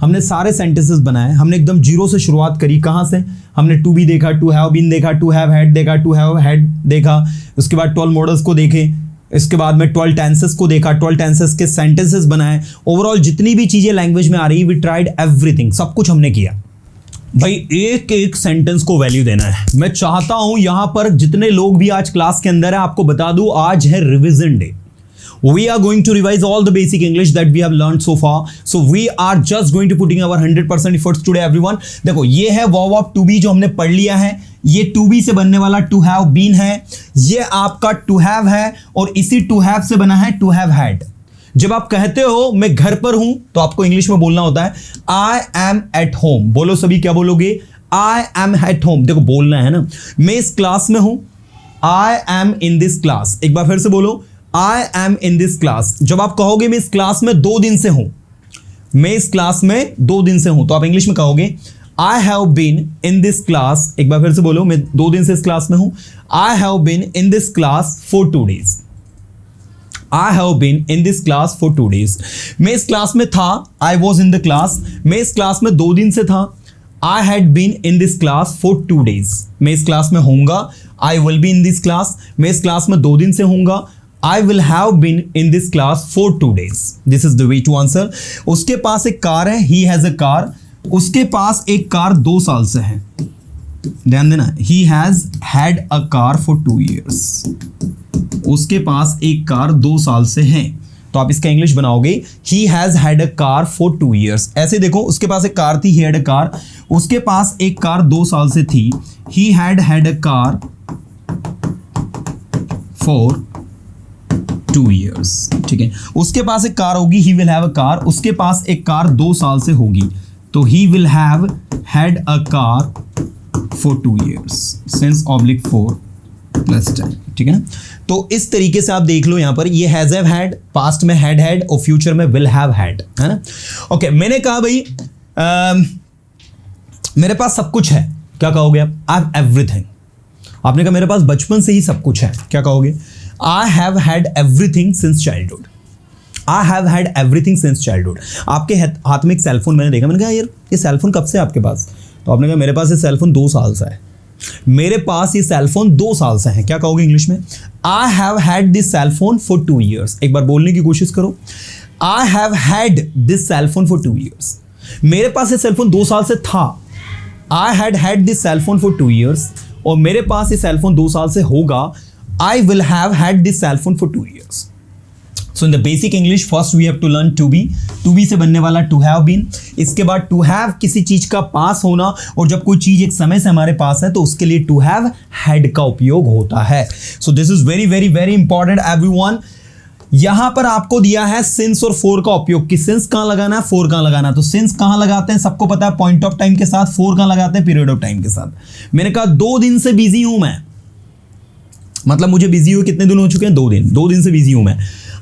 हमने सारे सेंटेंसेस बनाए, हमने एकदम जीरो से शुरुआत करी। कहाँ से? हमने टू बी देखा, टू हैव बीन देखा, टू हैव हैड देखा, टू हैव हैड देखा, उसके बाद 12 मॉडल्स को देखे, इसके बाद में 12 टेंसेस को देखा, 12 टेंसेस के सेंटेंसेस बनाए। ओवरऑल जितनी भी चीजें लैंग्वेज में आ रही, वी ट्राइड एवरीथिंग, सब कुछ हमने किया। भाई एक एक सेंटेंस को वैल्यू देना है। मैं चाहता हूं यहां पर जितने लोग भी आज क्लास के अंदर है, आपको बता दूं आज है revision day. We are going to revise all the basic English that we have learned so far. So we are just going to putting our 100% efforts today everyone. देखो ये है verb of to be जो हमने पढ़ लिया है, ये to be से बनने वाला to have been है, ये आपका to have है और इसी to have से बना है to have had। जब आप कहते हो मैं घर पर हूं तो आपको इंग्लिश में बोलना होता है I am at home। बोलो सभी, क्या बोलोगे? I am at home। देखो बोलना है ना। मैं इस क्लास में हूं, I am in this class। एक बार फिर से बोलो I am in this class। जब आप कहोगे मैं इस क्लास में 2 दिन से हूं, मैं इस क्लास में 2 दिन से हूं, तो आप इंग्लिश में कहोगे I have been in this class। एक बार फिर से बोलो, मैं 2 दिन से इस क्लास में हूं, I have been in this class for 2 days। I have been in this class for 2 days। मैं इस क्लास में था, I was in the class। मैं इस क्लास में 2 दिन से था, I had been in this class for 2 days। मैं इस क्लास में होऊंगा, I will be in this class। मैं इस क्लास में 2 दिन से होऊंगा, I will have been in this class for 2 days। This is the way to answer। उसके पास एक कार है, he has a car। उसके पास एक कार 2 साल से है, ध्यान देना, he has had a car for 2 years। उसके पास एक कार 2 साल से है, तो आप इसका इंग्लिश बनाओगे he has had a car for 2 years। ऐसे देखो, उसके पास एक कार थी, he had a car। उसके पास एक कार 2 साल से थी, he had had a car for 2 years। ठीक है, उसके पास एक कार होगी, he will have a car। उसके पास एक कार 2 साल से होगी, तो he will have had a car for 2 years since (4 + 10। ठीक है ना? तो इस तरीके से आप देख लो, यहां पर ये हैज हैव हैड, पास्ट में हैड हैड और फ्यूचर में विल हैव हैड, है ना? ओके, मैंने कहा भाई मेरे पास सब कुछ है, क्या कहोगे आप? I have everything. आपने कहा मेरे पास बचपन से ही सब कुछ है, क्या कहोगे? I have had everything since childhood। I have had everything since childhood। आपके हाथ में एक सेलफोन मैंने देखा, मैंने कहा यार ये सेलफोन कब से आपके पास? तो आपने कहा मेरे पास ये सेलफोन 2 साल से है। मेरे पास ये सेलफोन 2 साल से है, क्या कहोगे इंग्लिश में? I have had this cellphone for 2 years। एक बार बोलने की कोशिश करो, I have had this cellphone for 2 years। मेरे पास ये सेलफोन 2 साल से था, I had had this cellphone for 2 years। और मेरे पास ये सेलफोन 2 साल से होगा, I will have had this cell phone for 2 years। So in the basic English first we have to learn to be। to be से बनने वाला to have been। इसके बाद to have किसी चीज का पास होना, और जब कोई चीज एक समय से हमारे पास है तो उसके लिए to have had का उपयोग होता है। So this is very very very important everyone। यहां पर आपको दिया है since और for का उपयोग, कि since कहां लगाना है, for कहां लगाना है। तो since कहां लगाते हैं सबको पता है, पॉइंट ऑफ टाइम के साथ। for कहां लगाते हैं, पीरियड ऑफ टाइम के साथ। मैंने कहा 2 दिन से बिजी हूं मैं, मतलब मुझे बिजी हुए कितने दिन हो चुके हैं? 2 दिन। 2 दिन से बिजी हूं मैं।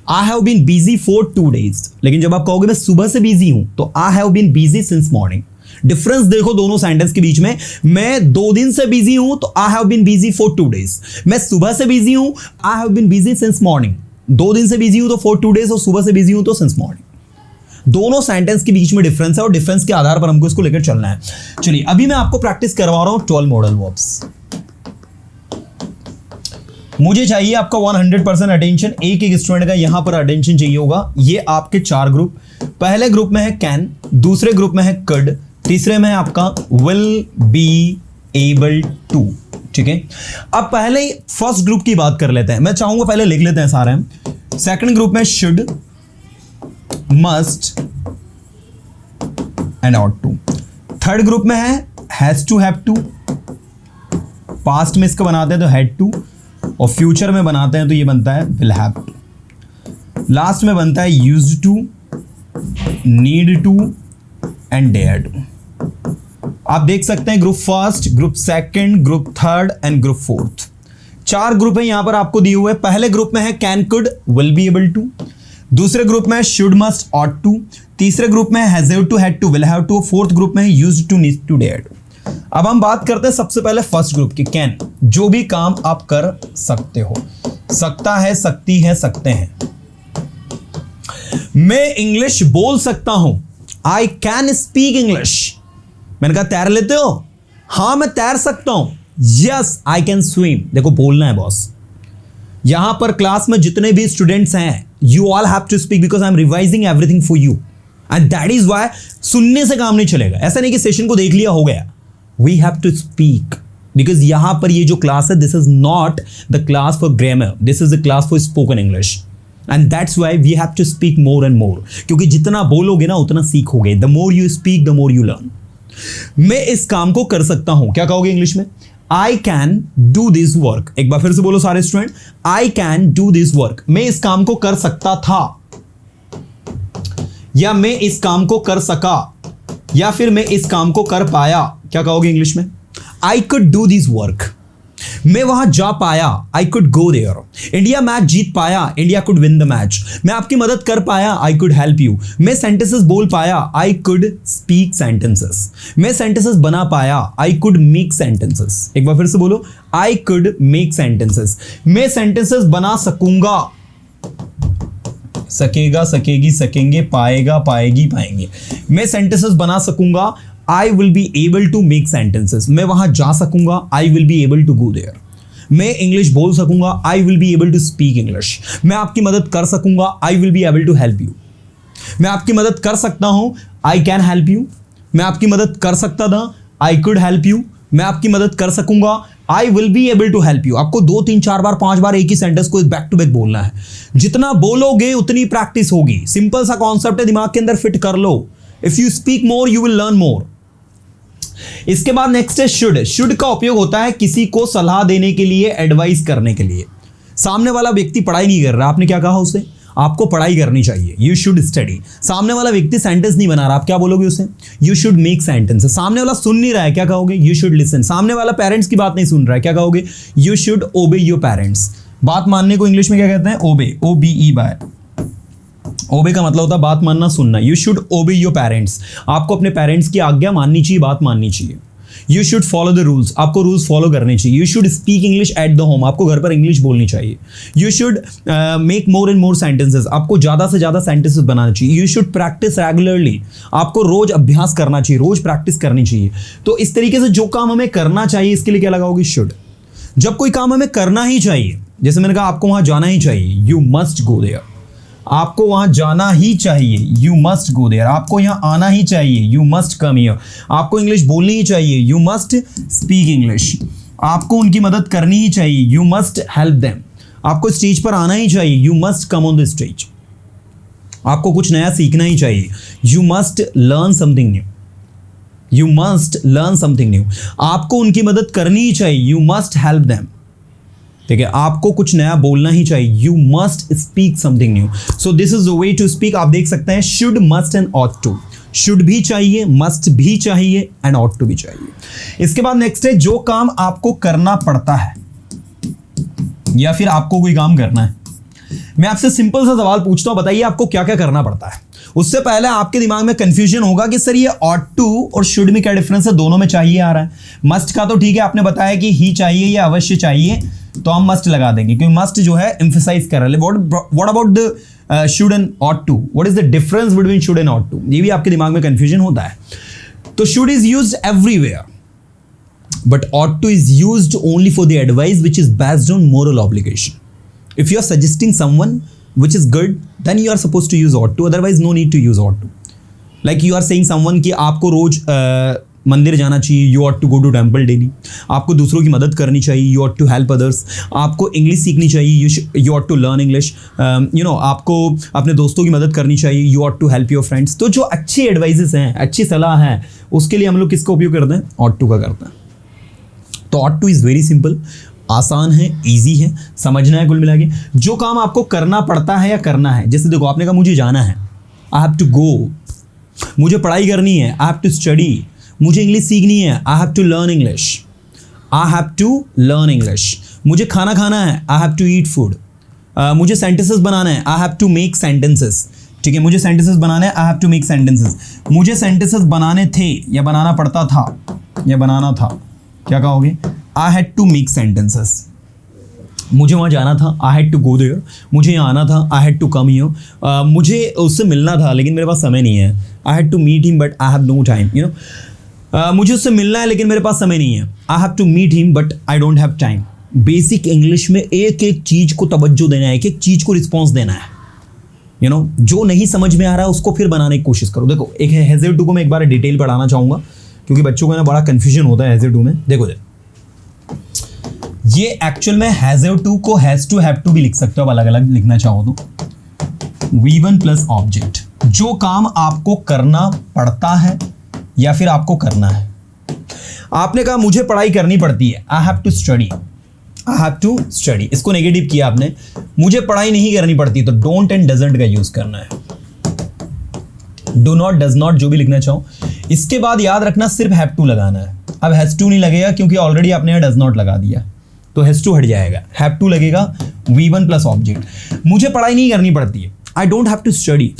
I have been busy for 2 days। लेकिन जब आप कहोगे मैं सुबह से बिजी हूं, तो I have been busy since morning. Difference देखो दोनों सेंटेंस के बीच में। मैं 2 दिन से बिजी हूं, तो I have been busy for 2 days। मैं सुबह से बिजी हूं, I have been busy since morning. 2 दिन से बिजी हूं तो फॉर 2 days, और सुबह से बिजी हूं तो सिंस मॉर्निंग। दोनों सेंटेंस के बीच में डिफरेंस है, और डिफरेंस के आधार पर हमको इसको लेकर चलना है। चलिए अभी मैं आपको प्रैक्टिस करवा रहा हूं 12 मॉडल वर्ब्स। मुझे चाहिए आपका 100% अटेंशन। एक एक स्टूडेंट का यहां पर अटेंशन चाहिए होगा। ये आपके 4 ग्रुप, पहले ग्रुप में है कैन, दूसरे ग्रुप में है कुड, तीसरे में है आपका विल बी एबल टू। ठीक है, अब पहले फर्स्ट ग्रुप की बात कर लेते हैं। मैं चाहूंगा पहले लिख लेते हैं सारे हम। सेकंड ग्रुप में should, must and ought to. Third group में है has to, have to. Past में इसका बनाते हैं तो हैड टू, और फ्यूचर में बनाते हैं तो ये बनता है विल हैव टू। लास्ट में बनता है used to, need to and dare to. आप देख सकते हैं group first, group second, group third and group fourth. 4 group है यहां पर आपको दिए हुए। पहले ग्रुप में है can, could, will be able to. दूसरे ग्रुप में है शुड, मस्ट, ऑट टू। तीसरे ग्रुप में has to, had to, will have to. Fourth group में है used to, need to, dare to. अब हम बात करते हैं सबसे पहले फर्स्ट ग्रुप की, कैन। जो भी काम आप कर सकते हो, सकता है, सकती है, सकते हैं। मैं इंग्लिश बोल सकता हूं, आई कैन स्पीक इंग्लिश। मैंने कहा तैर लेते हो? हाँ मैं तैर सकता हूं। Yes I can swim. देखो बोलना है बॉस। यहां पर क्लास में जितने भी स्टूडेंट्स हैं, you all have to speak because I am revising everything for you and that is why सुनने से काम नहीं चलेगा। ऐसा नहीं कि सेशन को देख लिया हो गया। We have to speak because यहां पर ये जो क्लास है, this is not the class for grammar, this is the class for spoken English and that's why we have to speak more and more. क्योंकि जितना बोलोगे ना उतना सीखोगे। The more you speak the more you learn. मैं इस काम को कर सकता हूं, क्या कहोगे इंग्लिश में? आई कैन डू दिस वर्क। एक बार फिर से बोलो सारे student, I can do this work. मैं इस काम को कर सकता था, या मैं इस काम को कर सका, या फिर मैं इस काम को कर पाया। क्या कहोगे इंग्लिश में? I could do this work. मैं वहां जा पाया, I could go there. India match जीत पाया, India could win the match. मैं आपकी मदद कर पाया, आई कुड हेल्प यू। मैं सेंटेंसेस बोल पाया, आई कुड स्पीक सेंटेंसेस। मैं सेंटेंसेस बना पाया, आई कुड मेक सेंटेंसेस। एक बार फिर से बोलो, आई कुड मेक सेंटेंसेस। मैं सेंटेंसेस बना सकूंगा, सकेगा, सकेगी, सकेंगे, पाएगा, पाएगी, पाएंगे। मैं सेंटेंसेस बना सकूंगा, I will be able to make sentences. मैं वहां जा सकूंगा, I will be able to go there. मैं इंग्लिश बोल सकूंगा, I will be able to speak English. मैं आपकी मदद कर सकूंगा, I will be able to help you. मैं आपकी मदद कर सकता हूं, I can help you. मैं आपकी मदद कर सकता था, I could help you. मैं आपकी मदद कर सकूंगा, I will be able to help you. आपको 2 3 4 बार 5 बार एक ही सेंटेंस को बैक टू बैक बोलना है। जितना बोलोगे उतनी प्रैक्टिस होगी। सिंपल सा कॉन्सेप्ट है, दिमाग के अंदर फिट कर लो। If you speak more you will learn more. इसके बाद नेक्स्ट है शुड। शुड का उपयोग होता है किसी को सलाह देने के लिए, एडवाइस करने के लिए। सामने वाला व्यक्ति पढ़ाई नहीं कर रहा, आपने क्या कहा उसे? आपको पढ़ाई करनी चाहिए, यू शुड स्टडी। सामने वाला व्यक्ति सेंटेंस नहीं बना रहा, आप क्या बोलोगे उसे? You should make sentence. सामने वाला सुन नहीं रहा है, क्या कहोगे? You should listen. सामने वाला पेरेंट्स की बात नहीं सुन रहा है, क्या कहोगे? यू शुड ओबे योर पेरेंट्स। बात मानने को इंग्लिश में क्या कहते हैं? ओबे, OBE बाय। ओबे का मतलब होता है बात मानना, सुनना। यू शुड ओबे योर पेरेंट्स। आपको अपने पेरेंट्स की आज्ञा माननी चाहिए, बात माननी चाहिए। You should follow the rules. आपको रूल्स फॉलो करने चाहिए। You should speak English at the home. आपको घर पर इंग्लिश बोलनी चाहिए। You should make more and more sentences. आपको ज़्यादा से ज़्यादा सेंटेंसेस बनाना चाहिए। You should practice regularly. आपको रोज अभ्यास करना चाहिए, रोज प्रैक्टिस करनी चाहिए। तो इस तरीके से जो काम हमें करना चाहिए, इसके लिए क्या लगाओगे? शुड। जब कोई काम हमें करना ही चाहिए, जैसे मैंने कहा आपको वहां जाना ही चाहिए, यू मस्ट गो देयर। आपको वहां जाना ही चाहिए, यू मस्ट गो देयर। आपको यहां आना ही चाहिए, यू मस्ट कम हियर। आपको इंग्लिश बोलनी ही चाहिए, यू मस्ट स्पीक इंग्लिश। आपको उनकी मदद करनी ही चाहिए, यू मस्ट हेल्प देम। आपको स्टेज पर आना ही चाहिए, you must come on the stage. आपको कुछ नया सीखना ही चाहिए, you must learn something new. You must learn something new. आपको उनकी मदद करनी ही चाहिए, यू मस्ट हेल्प देम। ठीक है, आपको कुछ नया बोलना ही चाहिए, you must speak something new. So this is the way to speak. आप देख सकते हैं should, must and ought to. Should भी चाहिए, मस्ट भी चाहिए एंड ऑट टू भी चाहिए। इसके बाद नेक्स्ट है जो काम आपको करना पड़ता है या फिर आपको कोई काम करना है। मैं आपसे सिंपल सा सवाल पूछता हूं, बताइए आपको क्या क्या करना पड़ता है। उससे पहले आपके दिमाग में कंफ्यूजन होगा कि सर ये ऑट टू और शुड में क्या डिफरेंस है, दोनों में चाहिए आ रहा है। मस्ट का तो ठीक है, आपने बताया कि ही चाहिए या अवश्य चाहिए, तो हम मस्ट लगा देंगे क्योंकि मस्ट जो है एम्फसाइज कर रहा है। What about the should and ought to? What is the difference between should and ought to? ये भी आपके दिमाग में कंफ्यूजन होता है। तो should is used everywhere, but ought to is used only for the advice which is based on moral obligation. If you are suggesting someone which is good, then you are supposed to use ought to, otherwise no need to use ought to. Like you are saying someone कि आपको रोज मंदिर जाना चाहिए, you ought to go to temple daily. आपको दूसरों की मदद करनी चाहिए, you ought to help others. आपको इंग्लिश सीखनी चाहिए, you ought to learn English. आपको अपने दोस्तों की मदद करनी चाहिए, you ought to help your friends. तो जो अच्छी एडवाइजेस हैं, अच्छी सलाह है, उसके लिए हम लोग किसका उपयोग करते हैं? ought to का करते हैं। तो ought to is very simple, आसान है, इजी है, समझना है कुल मिला के। जो काम आपको करना पड़ता है या करना है, जैसे देखो आपने कहा मुझे जाना है, आई हैव टू गो। मुझे पढ़ाई करनी है, आई हैव टू स्टडी। मुझे इंग्लिश सीखनी है, I have to learn English. I have to learn English. मुझे खाना खाना है, I have to eat food. मुझे सेंटेंसेस बनाना है, I have to make sentences. ठीक है, मुझे सेंटेंसेस बनाने हैं, I have to make sentences. मुझे सेंटेंसेस बनाने थे या बनाना पड़ता था या बनाना था, क्या कहोगे? I had to make sentences. मुझे वहाँ जाना था, I had to go there. मुझे यहाँ आना था, I had to come here. मुझे उससे मिलना था लेकिन मेरे पास समय नहीं है, I had to meet him but I have no time, you know, मुझे उससे मिलना है लेकिन मेरे पास समय नहीं है। I have to meet him but I don't have time. Basic English में एक एक चीज को तवज्जो देना है, एक एक चीज को रिस्पॉन्स देना है, यू नो। जो नहीं समझ में आ रहा है उसको फिर बनाने की कोशिश करो। देखो एक हैज़ टू को मैं एक बार डिटेल पढ़ाना चाहूँगा क्योंकि बच्चों को ना बड़ा कन्फ्यूजन होता है हैज़ टू में। देखो ये एक्चुअल में हैज़ टू को हैज़ टू हैव टू भी लिख सकते हो, अलग अलग लिखना चाहो तो। V1 प्लस ऑब्जेक्ट, जो काम आपको करना पड़ता है या फिर आपको करना है। आपने कहा मुझे पढ़ाई करनी पड़ती है, I have to study, I have to study. इसको नेगेटिव किया आपने, मुझे पढ़ाई नहीं करनी पड़ती, तो डोंट एंड डजंट का यूज करना है। डू नॉट, डज नॉट, जो भी लिखना चाहो। इसके बाद याद रखना सिर्फ हैव टू लगाना है। अब हैज टू नहीं लगेगा क्योंकि ऑलरेडी आपने यहाँ डज नॉट लगा दिया, तो हैज टू हट जाएगा। हैव टू लगेगा V1 प्लस ऑब्जेक्ट। मुझे पढ़ाई नहीं करनी पड़ती है, I don't have to study.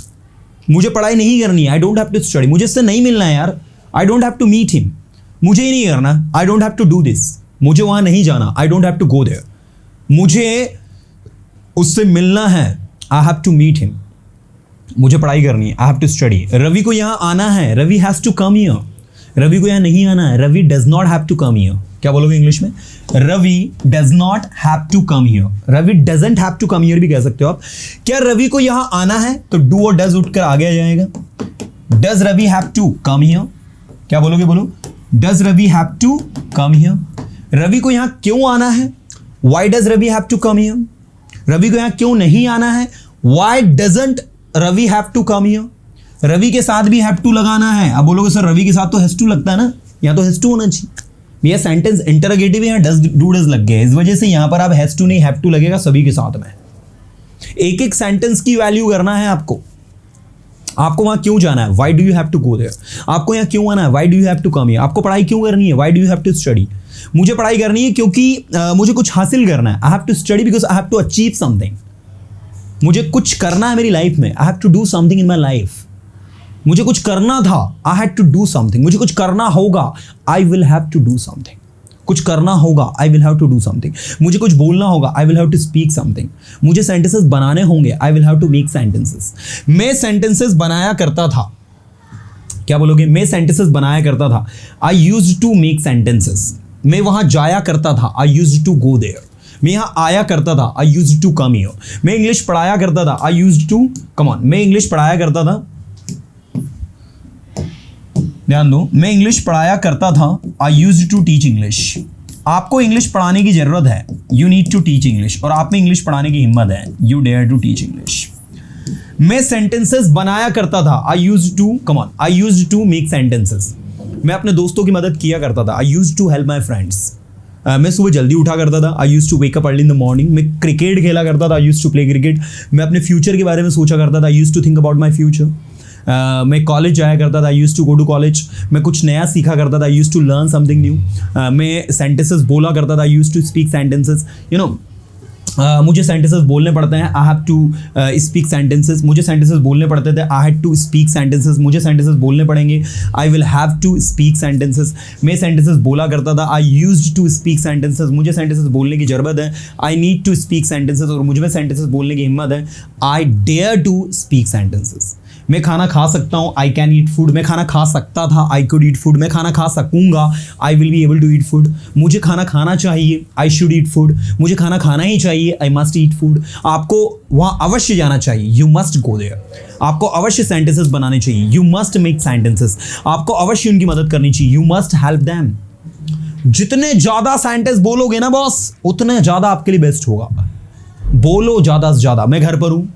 मुझे पढ़ाई नहीं करनी है, I don't have to study. मुझे इससे नहीं मिलना है यार, I don't have to meet him. मुझे ही नहीं करना, I don't have to do this. मुझे वहां नहीं जाना, I don't have to go there. मुझे उससे मिलना है, I have to meet him. मुझे पढ़ाई करनी है, I have to study. Ravi को यहाँ आना है, Ravi has to come here. Ravi को यहाँ नहीं आना है, Ravi does not have to come here. क्या बोलोगे इंग्लिश में? Ravi does not have to come here. Ravi doesn't have to come here भी कह सकते हो आप। क्या रवि को यहाँ आना है तो डू और डज उठकर आगे आ जाएगा। Does Ravi have to come here? क्या बोलोगे? बोलो, does Ravi have to come here? Ravi को यहाँ क्यों आना है? Why does Ravi have to come here? Ravi को यहाँ क्यों नहीं आना है? Why doesn't Ravi have to come here? Ravi के साथ भी हैव टू लगाना है। अब बोलोगे सर रवि के साथ तो हैज टू लगता है ना, यहाँ तो हैज टू होना चाहिए। ये सेंटेंस इंटरोगेटिव है, यहाँ डज डू डज लग गया, इस वजह से यहाँ पर आप हैज टू नहीं हैव टू लगेगा सभी के साथ में। एक एक सेंटेंस की वैल्यू करना है आपको। आपको वहां क्यों जाना है? Why do you have to go there? आपको यहाँ क्यों आना है? Why do you have to come here? आपको पढ़ाई क्यों करनी है? Why do you have to study? मुझे पढ़ाई करनी है क्योंकि मुझे कुछ हासिल करना है। I have to study because I have to achieve something. मुझे कुछ करना है मेरी लाइफ में, I have to do something in my life. मुझे कुछ करना था, I had to do something. मुझे कुछ करना होगा, I will have to do something. कुछ करना होगा, I will have to do something. मुझे कुछ बोलना होगा, I will have to speak something. मुझे सेंटेंसेस बनाने होंगे, I will have to make sentences. मैं सेंटेंसेस बनाया करता था। क्या बोलोगे? मैं सेंटेंसेस बनाया करता था, I used to make sentences. मैं वहां जाया करता था, I used to go there. मैं यहाँ आया करता था, I used to come here. मैं इंग्लिश पढ़ाया करता था, I used to come on. मैं इंग्लिश पढ़ाया करता था, ध्यान दो, मैं इंग्लिश पढ़ाया करता था, I used to teach English. आपको इंग्लिश पढ़ाने की जरूरत है, you need to teach English, और आप में इंग्लिश पढ़ाने की हिम्मत है, you dare to teach English. मैं सेंटेंसेस बनाया करता था, I used to come on, I used to make sentences. मैं अपने दोस्तों की मदद किया करता था, I used to help my friends. मैं सुबह जल्दी उठा करता था, I used to wake up early in the morning. मैं क्रिकेट खेला करता था, I used to play cricket. मैं अपने फ्यूचर के बारे में सोचा करता था, I used to think about my future. मैं कॉलेज जाया करता था, I used to go to college. मैं कुछ नया सीखा करता था, I used to learn something new. मैं सेंटेंसेस बोला करता था, I used to speak sentences. You know, मुझे सेंटेंसेस बोलने पड़ते हैं, I have to speak sentences. मुझे सेंटेंसेस बोलने पड़ते थे, I had to speak sentences. मुझे सेंटेंसेस बोलने पड़ेंगे, I will have to speak sentences. मैं सेंटेंसेस बोला करता था, I used to speak sentences. मुझे सेंटेंसेस बोलने की जरूरत है, I need to speak sentences. और मुझे में सेंटेंसेस बोलने की हिम्मत है, I dare to speak sentences. मैं खाना खा सकता हूँ, आई कैन ईट फूड। मैं खाना खा सकता था, आई कुड ईट फूड। मैं खाना खा सकूंगा, I will be able to eat food. मुझे खाना खाना चाहिए, आई शुड ईट फूड। मुझे खाना खाना ही चाहिए, आई मस्ट ईट फूड। आपको वहाँ अवश्य जाना चाहिए, यू मस्ट गो देयर। आपको अवश्य सेंटेंसेस बनाने चाहिए, यू मस्ट मेक सेंटेंसेस। आपको अवश्य उनकी मदद करनी चाहिए, यू मस्ट हेल्प देम। जितने ज़्यादा सेंटेंस बोलोगे ना बॉस, उतने ज़्यादा आपके लिए बेस्ट होगा। बोलो ज़्यादा से ज़्यादा। मैं घर पर हूँ,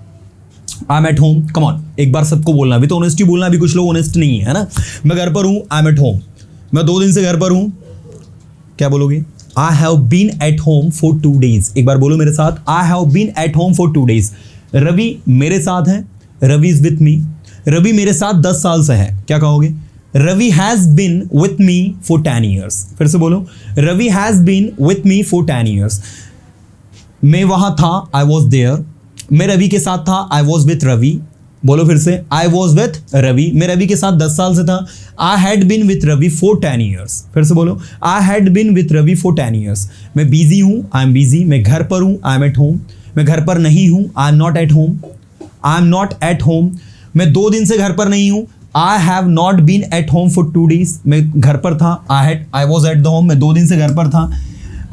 I M at home. Come on, एक बार सबको बोलना, अभी तो ऑनेस्टी बोलना, अभी कुछ लोग ऑनेस्ट नहीं है ना। मैं घर पर हूँ, आई एम एट होम। मैं 2 दिन से घर पर हूँ। क्या बोलोगे? I have been at home for 2 days। एक बार बोलो मेरे साथ, I have been at home for 2 days। Ravi मेरे साथ है, Ravi is with me. Ravi मेरे साथ 10 साल से है। क्या कहोगे? Ravi has been with me for 10 years। फिर से बोलो, Ravi has been with me for 10 years। मैं वहां था, आई वॉज देयर। मैं रवि के साथ था, आई वॉज विथ रवि। बोलो फिर से, आई वॉज विथ रवि। मैं रवि के साथ 10 साल से था, I had been with Ravi for 10 years। फिर से बोलो, I had been with Ravi for 10 years। मैं बिजी हूँ, आई एम बिजी। मैं घर पर हूँ, आई एम एट होम। मैं घर पर नहीं हूँ, I am not at home. I am not at home. मैं 2 दिन से घर पर नहीं हूँ, I have not been at home for 2 days, मैं घर पर था. I was at the home, मैं 2 दिन से घर पर था.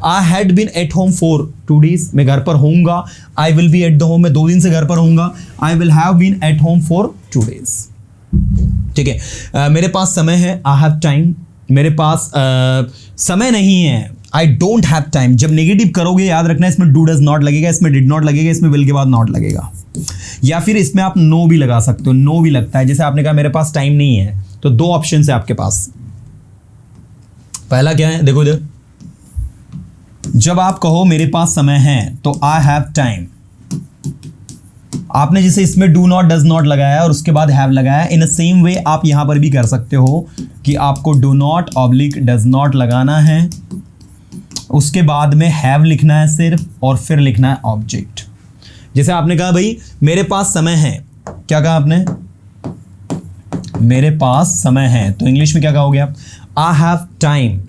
I had been at home for 2 days, मैं घर पर होऊंगा. I will be at the home, मैं 2 दिन से घर पर होऊंगा. I will have been at home for 2 days. ठीक है. मेरे पास समय है, आई हैव टाइम. मेरे पास समय नहीं है, आई डोंट हैव टाइम. जब नेगेटिव करोगे याद रखना इसमें डू डज नॉट लगेगा, इसमें डिड नॉट लगेगा, इसमें विल के बाद नॉट लगेगा, या फिर इसमें आप नो भी लगा सकते हो. नो भी लगता है. जैसे आपने कहा मेरे पास टाइम नहीं है, तो 2 ऑप्शन है आपके पास. पहला क्या है, देखो इधर, जब आप कहो मेरे पास समय है तो आई हैव टाइम. आपने जैसे इसमें डू नॉट डज नॉट लगाया और उसके बाद हैव लगाया, इन अ सेम वे आप यहां पर भी कर सकते हो कि आपको do not oblique does not लगाना है, उसके बाद में हैव लिखना है सिर्फ, और फिर लिखना है ऑब्जेक्ट. जैसे आपने कहा भाई मेरे पास समय है, क्या कहा आपने, मेरे पास समय है, तो इंग्लिश में क्या कहोगे आप, I have time.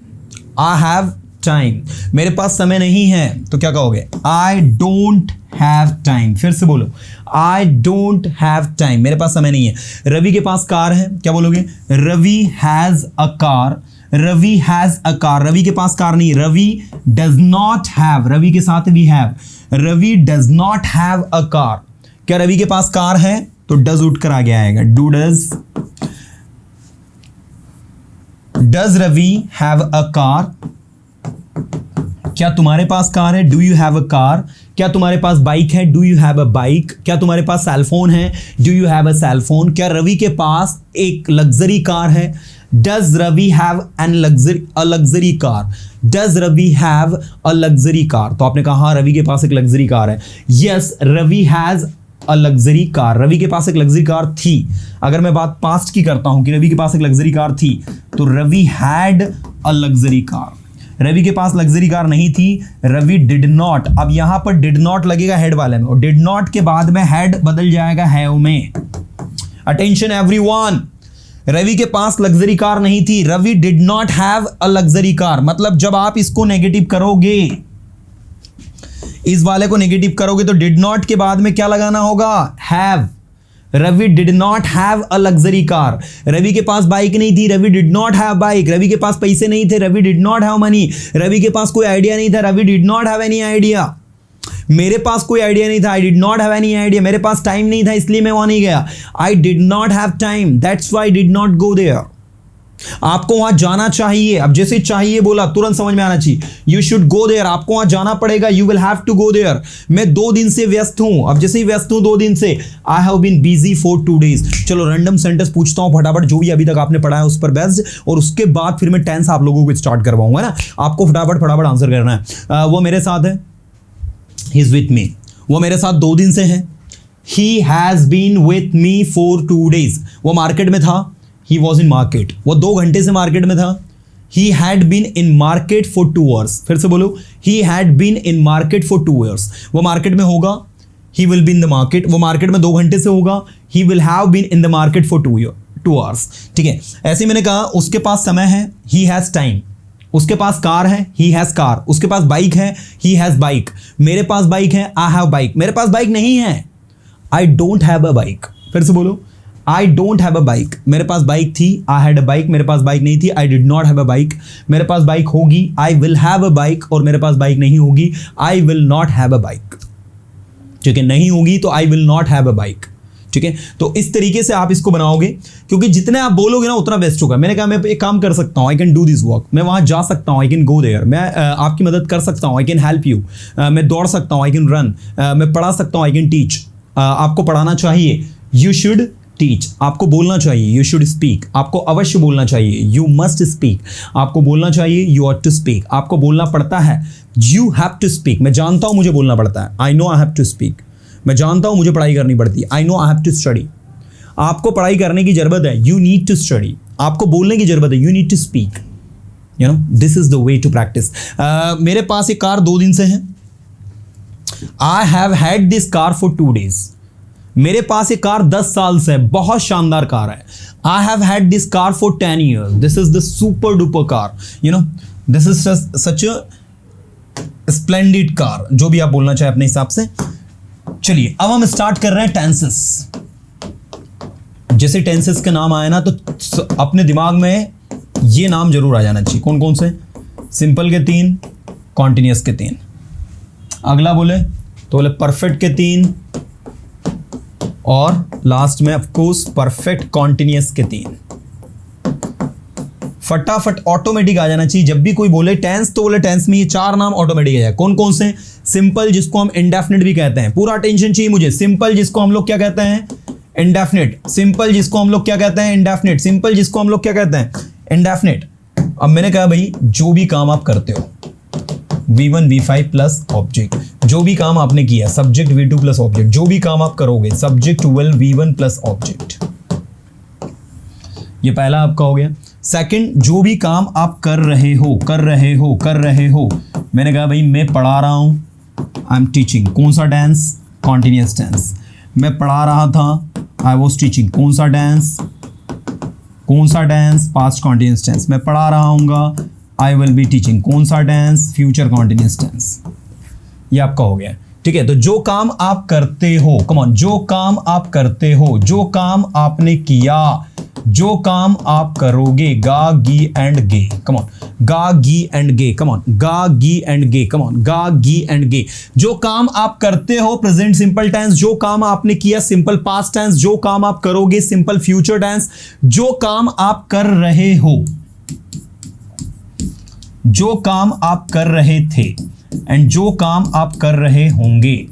I have time. मेरे पास समय नहीं है तो क्या कहोगे, आई डोंट हैव टाइम. फिर से बोलो, आई डोंट हैव टाइम, मेरे पास समय नहीं है. रवि के पास कार है, क्या बोलोगे, Ravi has a car. Ravi has a car, Ravi के पास कार नहीं. Ravi does not have, Ravi के साथ we have. Ravi does not have a car. क्या रवि के पास कार है, तो डज उठ कर आगे आएगा, do does. Does Ravi have a car, क्या तुम्हारे पास कार है, do you have a car. क्या तुम्हारे पास बाइक है, do you have a bike. क्या तुम्हारे पास सेलफोन है, do you have a cellphone. क्या रवि के पास एक लग्जरी कार है, does Ravi have an luxury car. Does Ravi have a luxury car. तो आपने कहा हाँ रवि के पास एक लग्जरी कार है. Yes Ravi has a luxury car. Ravi के पास एक लग्जरी कार थी. अगर मैं बात पास्ट की करता हूं कि रवि के पास एक लग्जरी कार थी, तो Ravi had a luxury car. Ravi के पास लग्जरी कार नहीं थी, रवि डिड नॉट. अब यहां पर डिड नॉट लगेगा हेड वाले में, और डिड नॉट के बाद में हेड बदल जाएगा हैव में. अटेंशन एवरीवन, रवि के पास लग्जरी कार नहीं थी, Ravi did not have a luxury car. मतलब जब आप इसको नेगेटिव करोगे, इस वाले को नेगेटिव करोगे, तो डिड नॉट के बाद में क्या लगाना होगा, have. Ravi did not have a luxury car. Ravi के पास बाइक नहीं थी, Ravi did not have bike. Ravi के पास पैसे नहीं थे, Ravi did not have money. Ravi के पास कोई आइडिया नहीं था, Ravi did not have any idea. मेरे पास कोई आइडिया नहीं था, I did not have any idea. मेरे पास टाइम नहीं था इसलिए मैं वहां नहीं गया, I did not have time, that's why did not go there. आपको वहां जाना चाहिए. अब जैसे चाहिए बोला तुरंत समझ में आना चाहिए, यू शुड गो देयर. आपको वहां जाना पड़ेगा, you will have to go there. मैं 2 दिन से व्यस्त हूं. अब जैसे ही व्यस्त हूं 2 दिन से, I have been busy for 2 days. चलो रैंडम सेंटेंस पूछता हूं फटाफट, जो भी अभी तक आपने पढ़ा है उस पर बेस्ड, और उसके बाद फिर मैं टेंस आप लोगों को स्टार्ट करवाऊंगा ना. आपको फटाफट आंसर करना है. वो मेरे साथ है, ही इज विथ मी. वो मेरे साथ 2 दिन से है. He has been with me for 2 days. वो मार्केट में था, he was in market. वो 2 घंटे से मार्केट में था. he had been in market for 2 hours. फिर से बोलो, he had been in market for 2 hours. वो मार्केट में होगा, he will be in the market. वो मार्केट में 2 घंटे से होगा, he will have been in the market for 2 hours. ठीक है. ऐसे मैंने कहा उसके पास समय है, he has time. उसके पास कार है, he has car. उसके पास बाइक है, he has bike. मेरे पास बाइक है, I have bike. मेरे पास बाइक नहीं है, I don't have a bike. फिर से बोलो, I don't have a bike. मेरे पास बाइक थी, I had a bike. मेरे पास बाइक नहीं थी, I did not have a bike. मेरे पास बाइक होगी, I will have a bike. और मेरे पास बाइक नहीं होगी, I will not have a bike. ठीक है, नहीं होगी तो I will not have a bike. ठीक है, तो इस तरीके से आप इसको बनाओगे, क्योंकि जितने आप बोलोगे ना उतना बेस्ट होगा. मैंने कहा मैं एक काम कर सकता हूँ, आई कैन डू दिस वर्क. मैं वहाँ जा सकता हूँ, आई कैन गो देयर. मैं आपकी मदद कर सकता हूँ, आई कैन हेल्प यू. मैं दौड़ सकता हूँ, आई कैन रन. मैं पढ़ा सकता हूँ, आई कैन टीच. आपको पढ़ाना चाहिए, यू शुड टीच. आपको बोलना चाहिए, यू शुड स्पीक. आपको अवश्य बोलना चाहिए, यू मस्ट स्पीक. आपको बोलना चाहिए, यू ऑट टू स्पीक. आपको बोलना पड़ता है, यू हैव टू स्पीक. मैं जानता हूं मुझे बोलना पड़ता है, I know I have to speak. मैं जानता हूं मुझे पढ़ाई करनी पड़ती है, I know I have to study. आपको पढ़ाई करने की जरूरत है, यू नीड टू स्टडी. आपको बोलने की जरूरत है, you need to speak. You know, this is the way to practise. मेरे पास एक कार 2 दिन से है. I have had this car for 2 days. मेरे पास एक कार 10 साल से है, बहुत शानदार कार है. I have had this car for 10 years. This is the super duper car. You know, this is such a splendid car, जो भी आप बोलना चाहे अपने हिसाब से. चलिए अब हम स्टार्ट कर रहे हैं टेंसेस. जैसे टेंसेस के नाम आए ना तो अपने दिमाग में ये नाम जरूर आ जाना चाहिए। कौन कौन से? सिंपल के 3, कॉन्टिन्यूस के 3। अगला बोले तो बोले परफेक्ट के 3 और लास्ट में ऑफकोर्स परफेक्ट कॉन्टिन्यूस के 3। फटाफट ऑटोमेटिक आ जाना चाहिए। जब भी कोई बोले टेंस तो बोले टेंस में ये 4 नाम ऑटोमेटिक आ जाए। कौन कौन से? सिंपल जिसको हम इंडेफिनिट भी कहते हैं, पूरा अटेंशन चाहिए मुझे। सिंपल जिसको हम लोग क्या कहते हैं? इंडेफिनिट। सिंपल जिसको हम लोग क्या कहते हैं? इंडेफिनिट। सिंपल जिसको हम लोग क्या कहते हैं? इंडेफिनिट। अब मैंने कहा भाई जो भी काम आप करते हो V1 V5 प्लस ऑब्जेक्ट, जो भी काम आपने किया सब्जेक्ट V2 प्लस ऑब्जेक्ट, जो भी काम आप करोगे subject will V1 plus object. ये पहला आपका हो गया। सेकंड, जो भी काम आप कर रहे हो, मैंने कहा भाई मैं पढ़ा रहा हूं, आई एम टीचिंग। कौन सा डांस? Continuous tense. मैं पढ़ा रहा था, आई वॉज टीचिंग। कौन सा डांस? Past continuous tense. मैं पढ़ा रहा हूँगा, आई विल बी टीचिंग। कौन सा डांस? Future continuous tense. ये आपका हो गया। ठीक है, तो जो काम आप करते हो, कम ऑन, जो काम आप करते हो, जो काम आपने किया, जो काम आप करोगे, गा गी एंड गे, कम ऑन, गा गी एंड गे, कम ऑन, गा गी एंड गे, कम ऑन, गा गी एंड गे। जो काम आप करते हो प्रेजेंट सिंपल टेंस, जो काम आपने किया सिंपल पास्ट टेंस, जो काम आप करोगे सिंपल फ्यूचर टेंस, जो काम आप कर रहे हो, जो काम आप कर रहे थे एंड जो काम आप कर रहे होंगे।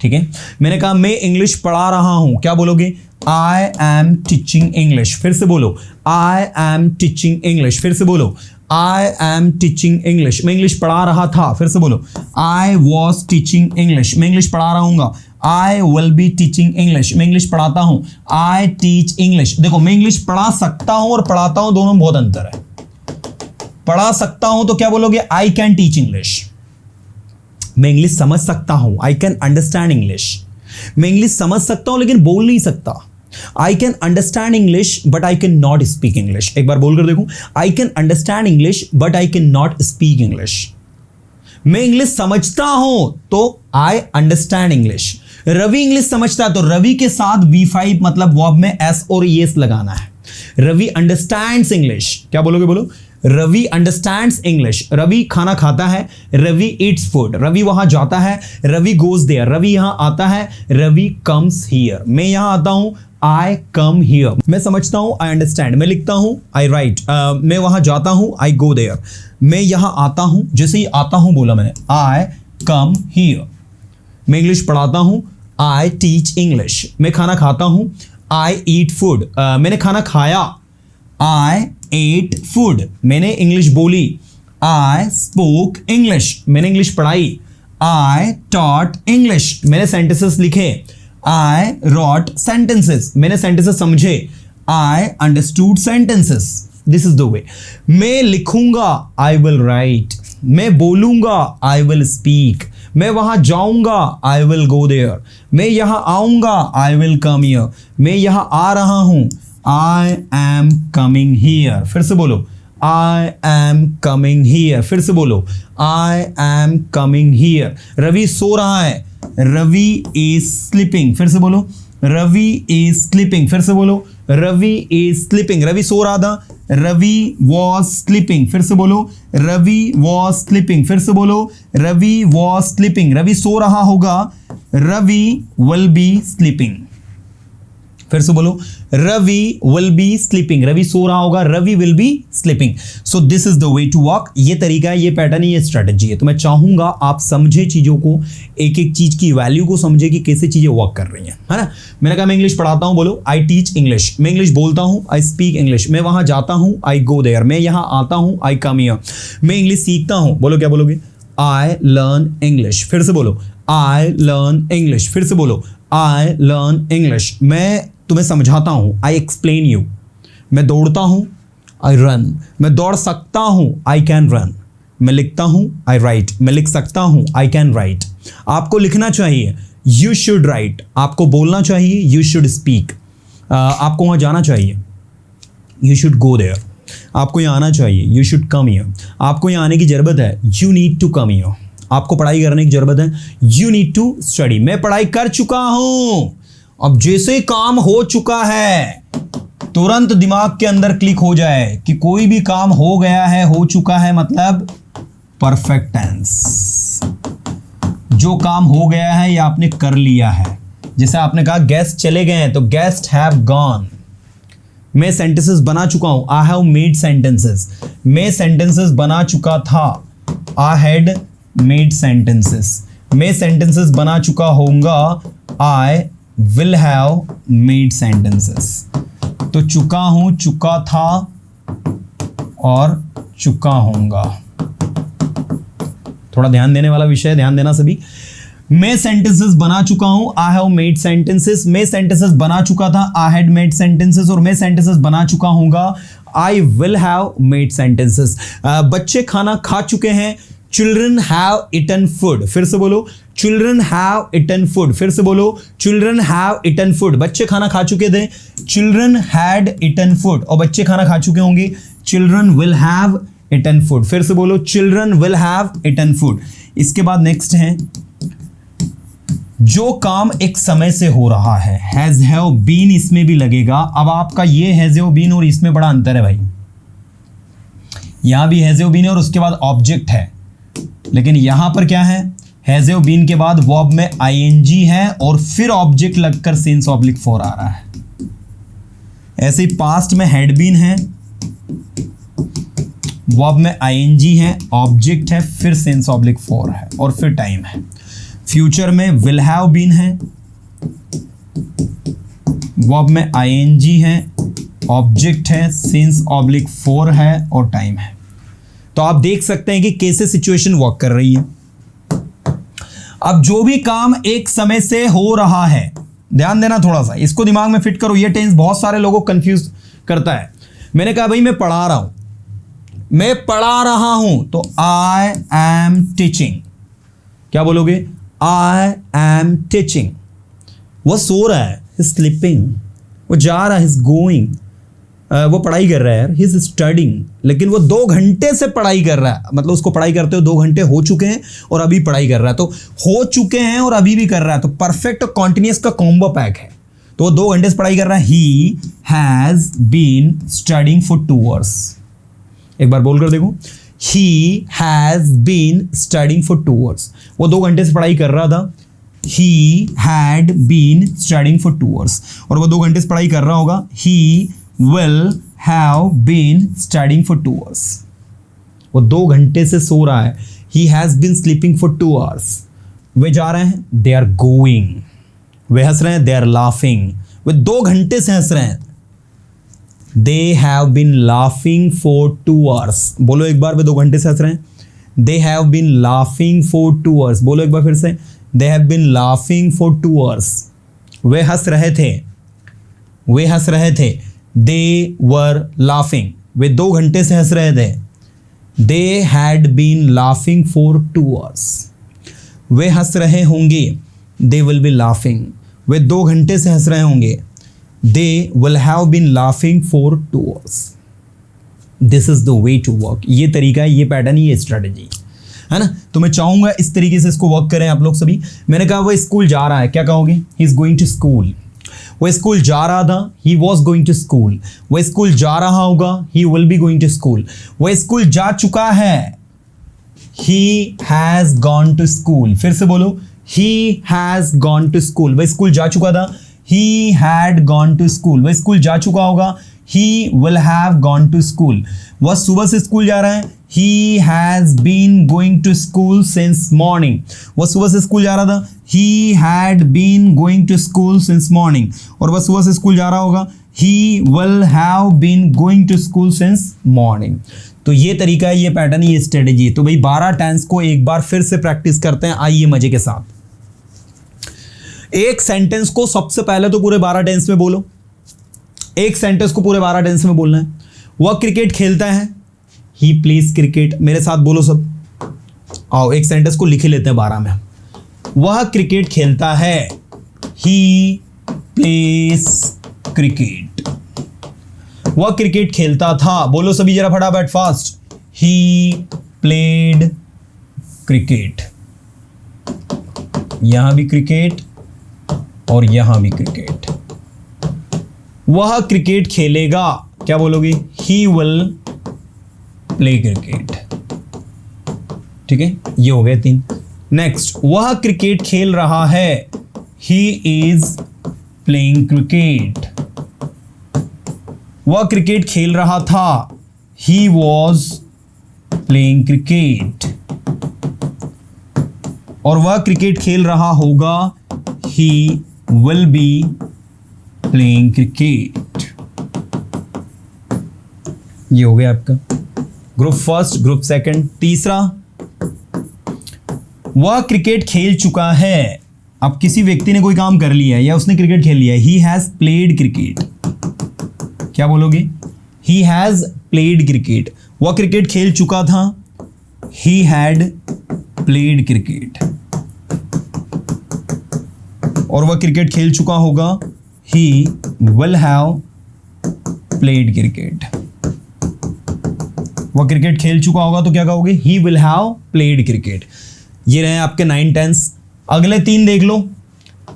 ठीक है, मैंने कहा मैं इंग्लिश पढ़ा रहा हूं, क्या बोलोगे? I am teaching English. फिर से बोलो, आई एम टीचिंग इंग्लिश। फिर से बोलो, आई एम टीचिंग इंग्लिश। मैं इंग्लिश पढ़ा रहा था। फिर से बोलो, आई वॉज टीचिंग इंग्लिश। मैं इंग्लिश पढ़ा रहा हूँ। आई विल बी टीचिंग इंग्लिश। मैं इंग्लिश पढ़ाता हूँ, आई टीच इंग्लिश। देखो मैं इंग्लिश पढ़ा सकता हूं और पढ़ाता हूं, दोनों में बहुत अंतर है। पढ़ा सकता हूं तो क्या बोलोगे? I can teach English. मैं इंग्लिश समझ सकता हूं, आई कैन अंडरस्टैंड इंग्लिश। मैं इंग्लिश समझ सकता हूं लेकिन बोल नहीं सकता। I can understand English but I can not speak English. एक बार बोलकर देखो, I can understand English but I can not speak English. मैं इंग्लिश समझता हूं तो I understand English. Ravi English समझता है तो रवि के साथ V5 मतलब वर्ब में एस और एस लगाना है। Ravi understands English. क्या बोलोगे? बोलो, रवि अंडरस्टैंड्स इंग्लिश। रवि खाना खाता है, रवि ईट्स फूड। रवि वहां जाता है, रवि गोज देयर। रवि यहां आता है, रवि कम्स हियर। मैं यहां आता हूं, आई कम हियर। मैं समझता हूं, आई अंडरस्टैंड। मैं लिखता हूं, आई राइट। मैं वहां जाता हूं, आई गो देयर। मैं यहां आता हूं, जैसे ही आता हूं बोला मैंने, आई कम हियर। मैं इंग्लिश पढ़ाता हूं, आई टीच इंग्लिश। मैं खाना खाता हूं, आई ईट फूड। मैंने खाना खाया, आई एट फूड। मैंने इंग्लिश बोली, आई स्पोक इंग्लिश। मैंने इंग्लिश पढ़ाई, आई टॉट इंग्लिश। मैंने सेंटेंसेस लिखे, आई रॉट सेंटेंसेस। मैंने सेंटेंसेस समझे, I understood sentences. This is the वे। मैं लिखूंगा, आई विल राइट। मैं बोलूंगा, आई विल स्पीक। मैं वहां जाऊंगा, आई विल गो देयर। मैं यहां आऊंगा, आई विल कम हियर। मैं यहां आ रहा हूं, आई एम कमिंग हियर। फिर से बोलो, आई एम कमिंग हियर। फिर से बोलो, I am coming here. Ravi सो रहा है, रवि इज स्लीपिंग। फिर से बोलो, रवि इज स्लीपिंग। फिर से बोलो, रवि इज स्लीपिंग। रवि सो रहा था, रवि वॉज स्लीपिंग। फिर से बोलो, रवि वॉज स्लीपिंग। फिर से बोलो, रवि वॉज स्लीपिंग। रवि सो रहा होगा, रवि विल बी स्लीपिंग। फिर से बोलो, Ravi will be sleeping. Ravi सो रहा होगा, Ravi will be sleeping. So this is the way to work. ये तरीका है, ये पैटर्न है, ये स्ट्रेटजी है। तो मैं चाहूंगा आप समझे चीजों को, एक एक चीज की वैल्यू को समझे कि कैसे चीजें वर्क कर रही हैं, है ना। मैंने कहा मैं इंग्लिश पढ़ाता हूं, बोलो आई टीच इंग्लिश। मैं इंग्लिश बोलता हूं, आई स्पीक इंग्लिश। मैं वहां जाता हूं, आई गो देयर। मैं यहां आता हूं, आई कम हियर। मैं इंग्लिश सीखता हूं, बोलो क्या बोलोगे? I learn English. फिर से बोलो, आई लर्न इंग्लिश। फिर से बोलो, आई लर्न इंग्लिश। मैं तुम्हें समझाता हूं, आई एक्सप्लेन यू। मैं दौड़ता हूं, आई रन। मैं दौड़ सकता हूं, आई कैन रन। मैं लिखता हूं, आई राइट। मैं लिख सकता हूं, आई कैन राइट। आपको लिखना चाहिए, यू शुड राइट। आपको बोलना चाहिए, यू शुड स्पीक। आपको वहां जाना चाहिए, यू शुड गो देयर। आपको यहाँ आना चाहिए, यू शुड कम हियर। आपको यहाँ आने की जरूरत है, you need to come here. आपको पढ़ाई करने की जरूरत है, यू नीड टू स्टडी। मैं पढ़ाई कर चुका हूं, अब जैसे काम हो चुका है, तुरंत दिमाग के अंदर क्लिक हो जाए कि कोई भी काम हो गया है, हो चुका है, मतलब परफेक्ट टेंस। जो काम हो गया है या आपने कर लिया है, जैसे आपने कहा गेस्ट चले गए हैं तो गेस्ट हैव गॉन। मैं सेंटेंसेस बना चुका हूं, आई हैव मेड सेंटेंसेस। मैं सेंटेंसेस बना चुका था, आई हैड मेड सेंटेंसेस। मैं सेंटेंसेस बना चुका होऊंगा, I will have made sentences. तो चुका हूं, चुका था और चुका होऊंगा। थोड़ा ध्यान देने वाला विषय, ध्यान देना सभी। मैं सेंटेंसेस बना चुका हूं, आई हैव मेड सेंटेंसेस। मैं सेंटेंसेस बना चुका था, आई हैड मेड सेंटेंसेस। और मैं सेंटेंसेस बना चुका हूंगा, I will have made sentences. बच्चे खाना खा चुके हैं, चिल्ड्रन हैव इटन फूड। फिर से बोलो, चिल्ड्रन हैव इटन फूड। फिर से बोलो, चिल्ड्रन हैव इटन फूड। बच्चे खाना खा चुके थे, चिल्ड्रन हैड इटन फूड। और बच्चे खाना खा चुके होंगे, children will have eaten food. फिर से बोलो, children will have eaten food. इसके बाद नेक्स्ट है, जो काम एक समय से हो रहा है, हैज हैव बीन इसमें भी लगेगा। अब आपका ये हैज हैव बीन और इसमें बड़ा अंतर है भाई। यहां भी हैज हैव बीन है और उसके बाद ऑब्जेक्ट है, लेकिन यहां पर क्या है, हैज हैव बीन के बाद वर्ब में आईएनजी है और फिर ऑब्जेक्ट लगकर सिंस ऑब्लिक फॉर आ रहा है। ऐसे ही पास्ट में हैड बीन है, वर्ब में आईएनजी है, ऑब्जेक्ट है, फिर सिंस ऑब्लिक फॉर है और फिर टाइम है। फ्यूचर में विल हैव बीन है, वर्ब में आईएनजी है, ऑब्जेक्ट है, सिंस ऑब्लिक फॉर है और टाइम है। तो आप देख सकते हैं कि कैसे सिचुएशन वर्क कर रही है। अब जो भी काम एक समय से हो रहा है, ध्यान देना थोड़ा सा, इसको दिमाग में फिट करो। ये टेंस बहुत सारे लोगों को कंफ्यूज करता है। मैंने कहा भाई मैं पढ़ा रहा हूं, मैं पढ़ा रहा हूं, तो आई एम टीचिंग। क्या बोलोगे? I am teaching. वो सो रहा है, स्लीपिंग। वो जा रहा है, गोइंग। वो पढ़ाई कर रहा है यार, ही इज स्टडिंग। लेकिन वो 2 घंटे से पढ़ाई कर रहा है, मतलब उसको पढ़ाई करते हुए 2 घंटे हो चुके हैं और अभी पढ़ाई कर रहा है। तो हो चुके हैं और अभी भी कर रहा है, तो परफेक्ट और कॉन्टिन्यूस का कॉम्बो पैक है। तो वो 2 घंटे से पढ़ाई कर रहा है। He has been studying for 2 hours. एक बार बोल कर देखो, he has been studying for 2 hours. वो 2 घंटे से पढ़ाई कर रहा था। He had been studying for 2 hours. और वो 2 घंटे से पढ़ाई कर रहा होगा। ही will have been studying for 2 hours. वो 2 घंटे से सो रहा है। He has been sleeping for 2 hours. वे जा रहे हैं, they are going. वे हंस रहे हैं, they are laughing. वे 2 घंटे से हंस रहे हैं। They have been laughing for 2 hours. बोलो एक बार, वे 2 घंटे से हंस रहे हैं। They have been laughing for 2 hours. बोलो एक बार फिर से, they have been laughing for 2 hours. वे हंस रहे थे, वे हंस रहे थे। They were laughing. वे 2 घंटे से हंस रहे थे। They had been laughing for 2 hours. वे हंस रहे होंगे। They will be laughing. वे 2 घंटे से हंस रहे होंगे। They will have been laughing for 2 hours. This is the way to work. ये तरीका है, ये पैटर्न, ये स्ट्रेटेजी है ना। तो मैं चाहूंगा इस तरीके से इसको वर्क करें आप लोग सभी। मैंने कहा वो स्कूल जा रहा है, क्या कहोगे? He is going to school. वो स्कूल जा रहा था, he was going to school. वो स्कूल जा रहा होगा, he will be going to school. वो स्कूल जा चुका है, he has gone to school. फिर से बोलो, he has gone to school. वो स्कूल जा चुका था, he had gone to school. वो स्कूल जा चुका होगा, he will have gone to school. वह सुबह से स्कूल जा रहा है, he has been going to school since morning. वह सुबह से स्कूल जा रहा था, he had been going to school since morning. और वह सुबह से स्कूल जा रहा होगा, he will have been going to school since morning. तो ये तरीका है, ये पैटर्न, ये स्ट्रेटेजी है। तो भाई 12 टेंस को एक बार फिर से प्रैक्टिस करते हैं, आइए मजे के साथ। एक सेंटेंस को सबसे पहले तो पूरे 12 टेंस में बोलो। एक सेंटेंस को पूरे 12 टेंस में बोलना है। वह क्रिकेट खेलता है, ही प्लेज क्रिकेट। मेरे साथ बोलो सब, आओ एक सेंटेंस को लिखे लेते हैं 12 में। वह क्रिकेट खेलता है, ही प्लेज क्रिकेट। वह क्रिकेट खेलता था, बोलो सभी जरा फटाफट फास्ट, ही प्लेड क्रिकेट। यहां भी क्रिकेट और यहां भी क्रिकेट। वह क्रिकेट खेलेगा, क्या बोलोगे? He will play cricket. ठीक है, ये हो गए 3। नेक्स्ट, वह क्रिकेट खेल रहा है, ही इज प्लेइंग क्रिकेट। वह क्रिकेट खेल रहा था, ही वॉज प्लेइंग क्रिकेट। और वह क्रिकेट खेल रहा होगा, he will be playing cricket. ये हो गया आपका ग्रुप फर्स्ट। ग्रुप सेकंड, तीसरा, वह क्रिकेट खेल चुका है। अब किसी व्यक्ति ने कोई काम कर लिया है या उसने क्रिकेट खेल लिया है, ही हैज प्लेड क्रिकेट। क्या बोलोगे? ही हैज प्लेड क्रिकेट। वह क्रिकेट खेल चुका था, ही हैड प्लेड क्रिकेट। और वह क्रिकेट खेल चुका होगा, he will have played cricket. वह क्रिकेट खेल चुका होगा तो क्या कहोगे? ही विल हैव प्लेड क्रिकेट। ये रहे आपके 9 टेंस। अगले 3 देख लो।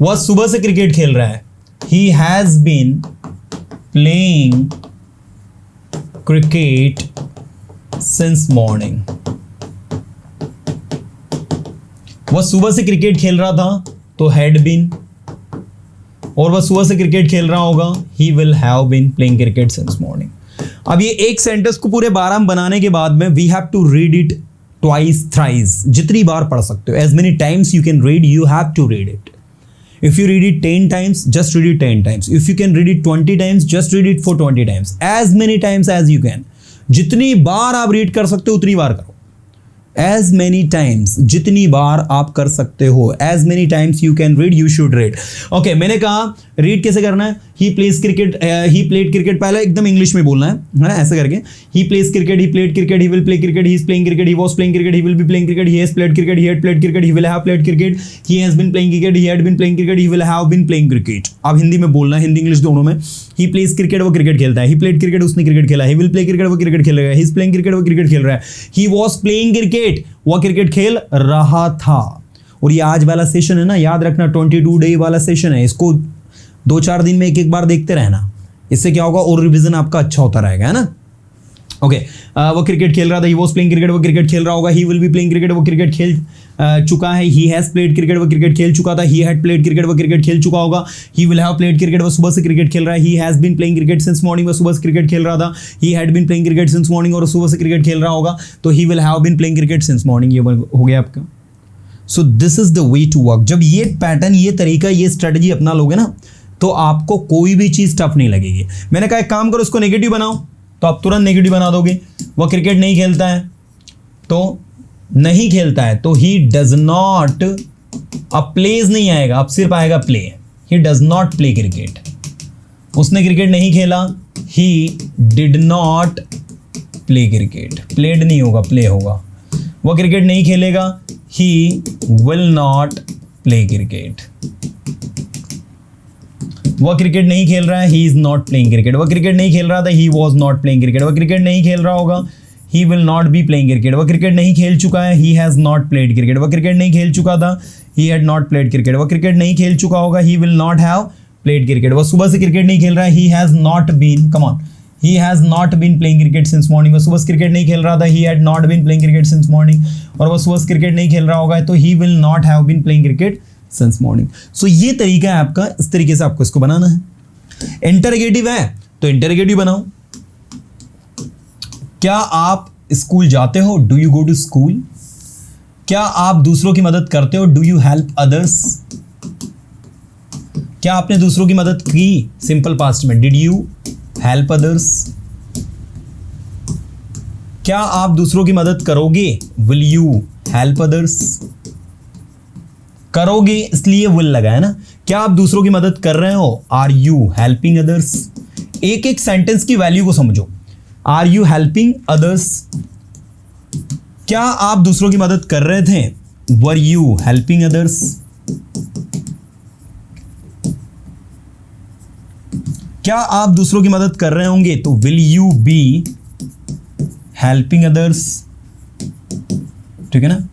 वह सुबह से क्रिकेट खेल रहा है, he has been playing cricket since morning. वह सुबह से क्रिकेट खेल रहा था तो हैड बीन, और वह सुबह से क्रिकेट खेल रहा होगा, he will have been playing cricket since morning. अब ये एक सेंटेंस को पूरे 12 में बनाने के बाद में we have to read it twice thrice, जितनी बार पढ़ सकते हो, as many times you can read, you have to read it. If you read it 10 times, just read it 10 times. If you can read it 20 times, just read it for 20 times. As many times as you can. जितनी बार आप read कर सकते हो उतनी बार करो। As many times, जितनी बार आप कर सकते हो, as many times you can read, you should read. Okay, मैंने कहा रीड कैसे करना है? He plays cricket, he played cricket, पहले एकदम इंग्लिश में बोलना है ना, ऐसे करके। He plays cricket, he played cricket, he will play cricket, he is playing cricket, he was playing cricket, he will be playing cricket, he has played cricket, he had played cricket, he will have played cricket, he has been playing cricket, he had been playing cricket, he will have been playing cricket. अब हिंदी में बोलना है, Hindi English दोनों में। He plays cricket, वो cricket खेलता है। He played cricket, उसने क्रिकेट खेला। He will play cricket, वो क्रिकेट खेलेगा। He is playing cricket, वो क्रिकेट खेल रहा है। He was playing cricket, वो क्रिकेट खेल रहा था। और ये आज वाला सेशन है ना, याद रखना 22 डे वाला सेशन है। इसको 2-4 दिन में एक बार देखते रहना, इससे क्या होगा और रिवीजन आपका अच्छा होता रहेगा, है ना। ओके, वो क्रिकेट खेल रहा था, ही वॉज प्लेइंग क्रिकेट, वो क्रिकेट खेल रहा होगा। He will be playing cricket, वो क्रिकेट खेल चुका है। ही हैज प्लेड क्रिकेट, वो क्रिकेट खेल चुका था। ही हैड प्लेड क्रिकेट, वो क्रिकेट खेल चुका होगा। He will have played cricket, वो सुबह से क्रिकेट खेल रहा है। He has been playing cricket since morning, वो सुबह से क्रिकेट खेल रहा था। He had been playing cricket since morning, और सुबह से क्रिकेट खेल रहा होगा, तो he will have been playing cricket since morning. ये हो गया आपका। So this is the way to work. जब ये पैटर्न, ये तरीका, ये स्ट्रेटजी अपना लोगे ना, तो आपको कोई भी चीज टफ नहीं लगेगी। मैंने कहा एक काम करो, इसको नेगेटिव बनाओ, तो आप तुरंत नेगेटिव बना दोगे। वह क्रिकेट नहीं खेलता है तो नहीं खेलता है, तो ही डज नॉट, अब प्लेज नहीं आएगा, अब सिर्फ आएगा play. He does not play cricket. उसने क्रिकेट नहीं खेला, he did not play cricket. Played नहीं होगा, प्ले होगा। वह क्रिकेट नहीं खेलेगा, ही विल नॉट प्ले क्रिकेट। वह क्रिकेट नहीं खेल रहा है, he is not playing cricket. वह क्रिकेट नहीं खेल रहा था, he was not playing cricket. वह क्रिकेट नहीं खेल रहा होगा, he will not be playing cricket. वह क्रिकेट नहीं खेल चुका है, he has not played cricket. वह क्रिकेट नहीं खेल चुका था, he had not played cricket. वह क्रिकेट नहीं खेल चुका होगा, he will not have played cricket. वह सुबह से क्रिकेट नहीं खेल रहा है, he has not been, come on, he has not been playing cricket since morning. वह सुबह से क्रिकेट नहीं खेल रहा था, he had not been playing cricket since morning, और वह सुबह से क्रिकेट नहीं खेल रहा होगा, तो he will not have been playing cricket since morning. So ये तरीका है आपका, इस तरीके से आपको इसको बनाना है। इंटरोगेटिव है तो इंटरोगेटिव बनाओ। क्या आप स्कूल जाते हो? Do you go to school? क्या आप दूसरों की मदद करते हो? Do you help others? क्या आपने दूसरों की मदद की? सिंपल पास्ट में डिड यू हेल्प अदर्स? क्या आप दूसरों की मदद करोगे? Will you help others? करोगे इसलिए विल लगा है ना। क्या आप दूसरों की मदद कर रहे हो? Are you helping others? एक एक सेंटेंस की वैल्यू को समझो। Are you helping others? क्या आप दूसरों की मदद कर रहे थे? Were you helping others? क्या आप दूसरों की मदद कर रहे होंगे? तो will you be helping others? ठीक है ना।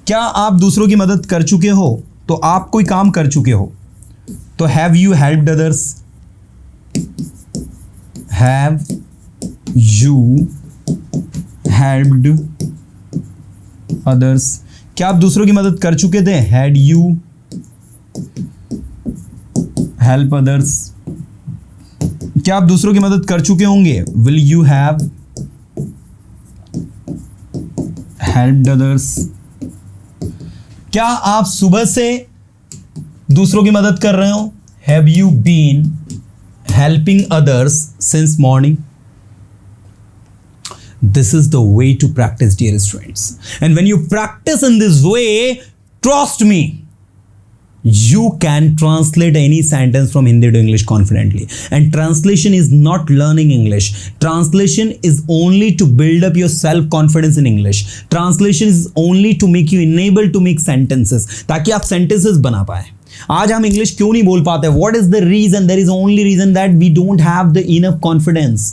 क्या आप दूसरों की मदद कर चुके हो? तो आप कोई काम कर चुके हो, तो have you helped others? Have you helped others? क्या आप दूसरों की मदद कर चुके थे? Had you help others? क्या आप दूसरों की मदद कर चुके होंगे? Will you have helped others? क्या आप सुबह से दूसरों की मदद कर रहे हो? Have you been helping others since morning? This is the way to practice, dear students. And when you practice in this way, trust me, you can translate any sentence from Hindi to English confidently. And translation is not learning English. Translation is only to build up your self-confidence in English. Translation is only to make you enabled to make sentences, ताकि आप sentences बना पाए. आज हम English क्यों नहीं बोल पाते? What is the reason? There is only reason that we don't have the enough confidence.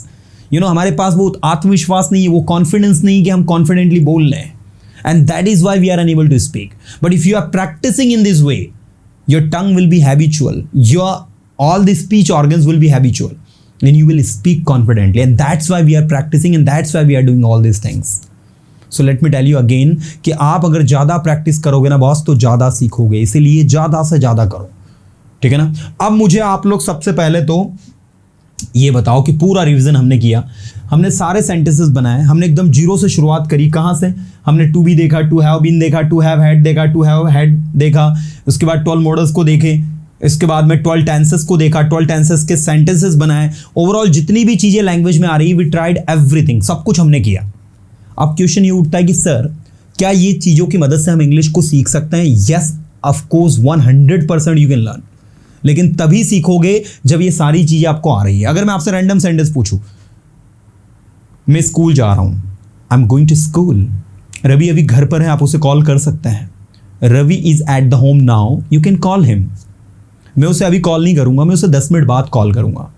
हमारे पास वो आत्मविश्वास नहीं है, वो कॉन्फिडेंस नहीं कि हम कॉन्फिडेंटली बोल रहे हैं. And that is why we are unable to speak. But if you are practising in this way, your tongue will be habitual, your all the speech organs will be habitual, and you will speak confidently. And that's why we are practising, and that's why we are doing all this things. So let me tell you again कि आप अगर ज़्यादा practice करोगे ना boss, तो ज़्यादा सीखोगे. इसीलिए ज़्यादा से ज़्यादा करो, ठीक है ना. अब मुझे आप लोग सबसे पहले तो ये बताओ कि पूरा रिवीजन हमने किया, हमने सारे सेंटेंसेस बनाए, हमने एकदम जीरो से शुरुआत करी. कहाँ से? हमने टू बी देखा, टू हैव बीन देखा, टू हैव हैड देखा, टू हैव हैड देखा. उसके बाद 12 मॉडल्स को देखे. इसके बाद में 12 टेंसेस को देखा, 12 टेंसेस के सेंटेंसेस बनाए. ओवरऑल जितनी भी चीज़ें लैंग्वेज में आ रही, वी ट्राइड एवरीथिंग, सब कुछ हमने किया. अब क्वेश्चन ये उठता है कि सर क्या ये चीज़ों की मदद से हम इंग्लिश को सीख सकते हैं? Yes of course, 100% you can learn. लेकिन तभी सीखोगे जब ये सारी चीज़ें आपको आ रही है. अगर मैं आपसे रैंडम सेंटेंस पूछूं, मैं स्कूल जा रहा हूं, I am going to school. Ravi अभी घर पर है, आप उसे कॉल कर सकते हैं. Ravi is at the home now, you can call him. मैं उसे अभी कॉल नहीं करूंगा, मैं उसे 10 मिनट बाद कॉल करूंगा.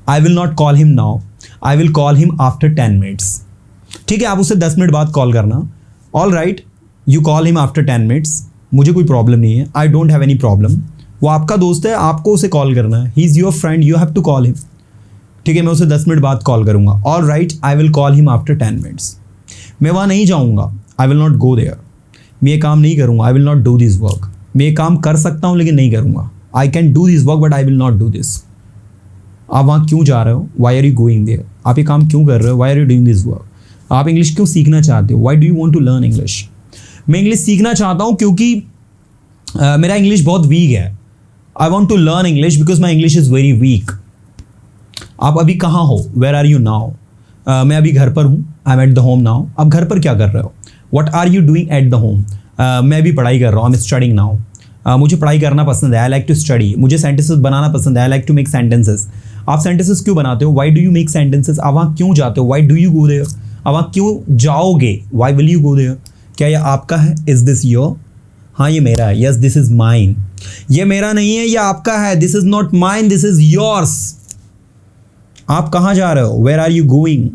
I will not call him now, I will call him after 10 minutes. ठीक है, आप उसे 10 मिनट बाद कॉल करना. All right, you call him after 10 minutes. मुझे कोई प्रॉब्लम नहीं है, I don't have any problem. वो आपका दोस्त है, आपको उसे कॉल करना है. He is your friend, you have to call him. ठीक है, मैं उसे 10 मिनट बाद कॉल करूंगा. All right, I will call him after 10 minutes. मैं वहाँ नहीं जाऊँगा, I will not go there. मैं ये काम नहीं करूँगा, I will not do this work. मैं ये काम कर सकता हूँ लेकिन नहीं करूँगा. I can do this work but I will not do this. आप वहाँ क्यों जा रहे हो? Why are you going there? आप ये काम क्यों कर रहे हो? Why are you doing this work? आप इंग्लिश क्यों सीखना चाहते हो? Why do you want to learn English? मैं इंग्लिश सीखना चाहता हूँ क्योंकि मेरा इंग्लिश बहुत वीक है. I want to learn English because my English is very weak. आप अभी कहाँ हो? Where are you now? मैं अभी घर पर हूँ. I'm at the home now. आप घर पर क्या कर रहे हो? What are you doing at the home? मैं अभी पढ़ाई कर रहा हूँ. I'm studying now. मुझे पढ़ाई करना पसंद है. I like to study. मुझे sentences बनाना पसंद है. I like to make sentences. आप sentences क्यों बनाते हो? Why do you make sentences? आप वहाँ क्यों जाते हो? Why do you go there? आप वहाँ क्यों जाओगे? Why will you go there? क्या ये आपका है? Is this your? हाँ ये मेरा है. Yes this is mine. ये मेरा नहीं है, ये आपका है. This is not mine, this is yours. आप कहाँ जा रहे हो? Where are you going?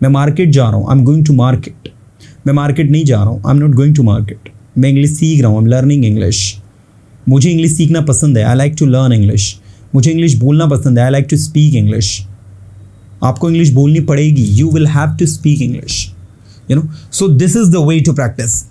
मैं मार्केट जा रहा हूँ. I am going to market. मैं मार्केट नहीं जा रहा हूँ. I am not going to market. मैं इंग्लिश सीख रहा हूँ. I am learning English. मुझे इंग्लिश सीखना पसंद है. I like to learn English. मुझे इंग्लिश बोलना पसंद है. I like to speak English. आपको इंग्लिश बोलनी पड़ेगी. You will have to speak English. So this is the way to practice.